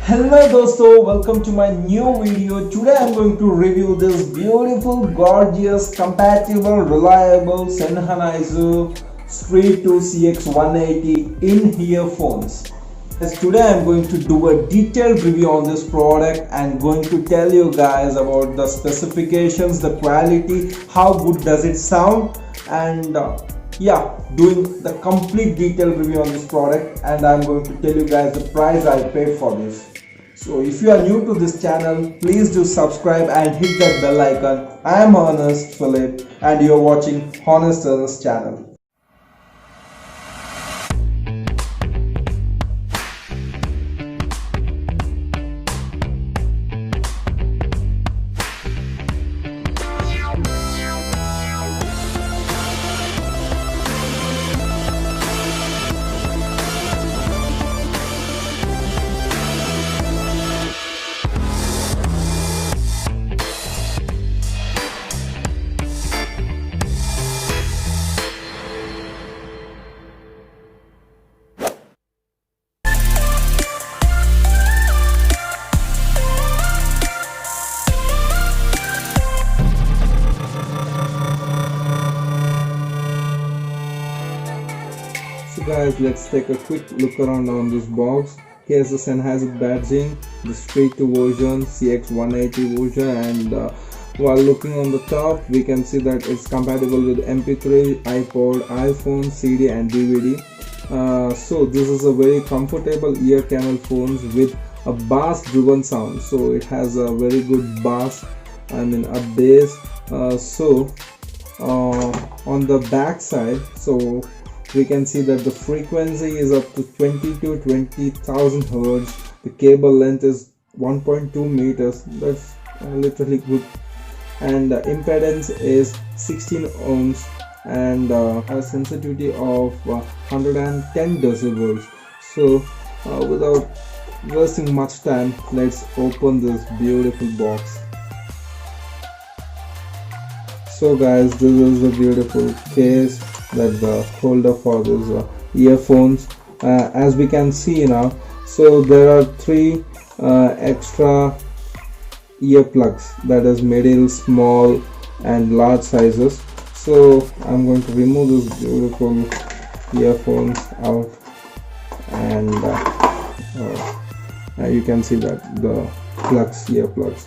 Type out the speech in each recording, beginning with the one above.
Hello dosto, welcome to my new video. Today I'm going to review this beautiful, gorgeous, compatible, reliable Sennheiser Street 2 CX180 in earphones. As today I'm going to do a detailed review on this product and going to tell you guys about the specifications, the quality, how good does it sound, and doing the complete detailed review on this product, and I'm going to tell you guys the price I paid for this. So if you are new to this channel, please do subscribe and hit that bell icon. I am Honest Philip and you are watching Honest Ernest channel. So guys, let's take a quick look around on this box. Here's the Sennheiser badging, the Street 2 version, CX180 version, and while looking on the top, we can see that it's compatible with MP3, iPod, iPhone, CD and DVD. So this is a very comfortable ear canal phones with a bass driven sound. So it has a very good bass, a bass. On the back side, so we can see that the frequency is up to 20 to 20,000 hertz. The cable length is 1.2 meters. That's literally good. And the impedance is 16 ohms and a sensitivity of 110 decibels. So without wasting much time, let's open this beautiful box. So guys, this is a beautiful case, that the holder for these earphones. As we can see now, so there are three extra earplugs, that is middle, small and large sizes. So I'm going to remove this beautiful earphones out, and you can see that the earplugs.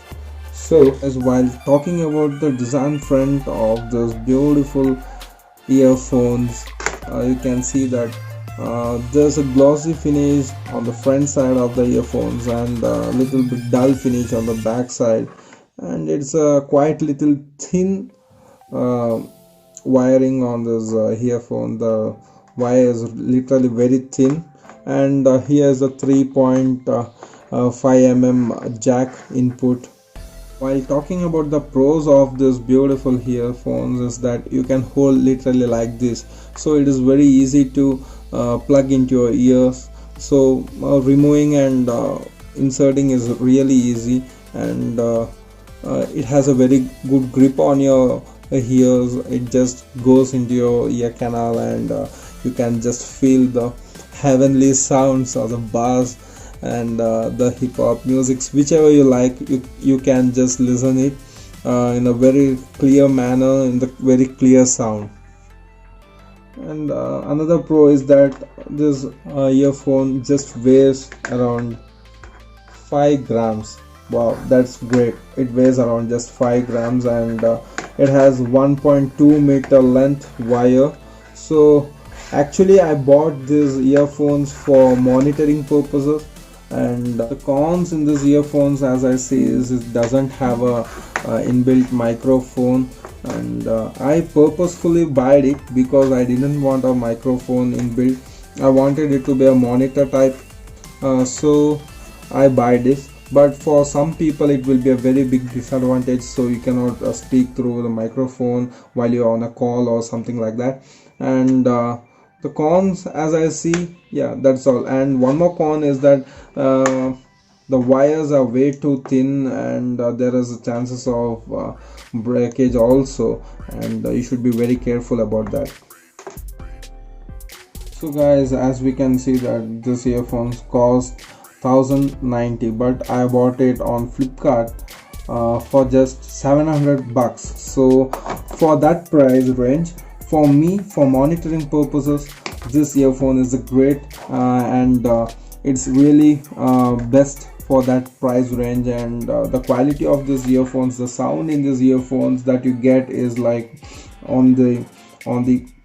So as while talking about the design front of this beautiful earphones, you can see that there's a glossy finish on the front side of the earphones and a little bit dull finish on the back side, and it's a quite little thin wiring on this earphone. The wire is literally very thin, and here's a 3.5 mm jack input. While talking about the pros of this beautiful earphones is that you can hold literally like this, so it is very easy to plug into your ears. So removing and inserting is really easy, and it has a very good grip on your ears. It just goes into your ear canal, and you can just feel the heavenly sounds of the bass and the hip-hop music, whichever you like. You can just listen it in a very clear manner, in the very clear sound. And another pro is that this earphone just weighs around 5 grams. Wow, that's great. It weighs around just 5 grams, and it has 1.2 meter length wire. So actually I bought these earphones for monitoring purposes, and the cons in these earphones, as I see, is it doesn't have a inbuilt microphone, and I purposefully bought it because I didn't want a microphone inbuilt. I wanted it to be a monitor type, so I buy this. But for some people it will be a very big disadvantage, so you cannot speak through the microphone while you're on a call or something like that. And the cons, as I see, yeah, that's all. And one more con is that the wires are way too thin, and there is a chances of breakage also, and you should be very careful about that. So guys, as we can see that this earphones cost 1090, but I bought it on Flipkart for just 700 bucks. So for that price range, for me, for monitoring purposes, this earphone is a great and it's really best for that price range. And the quality of these earphones, the sound in these earphones that you get is like on the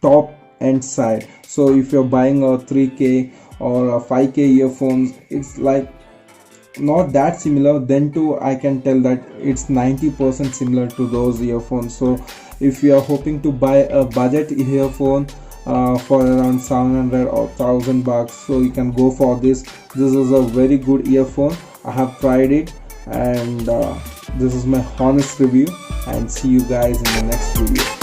top end side. So if you're buying a 3K or a 5K earphones, it's like not that similar. Then too, I can tell that it's 90% similar to those earphones. So if you are hoping to buy a budget earphone for around 700 or 1000 bucks, so you can go for this. This is a very good earphone. I have tried it, and this is my honest review, and see you guys in the next video.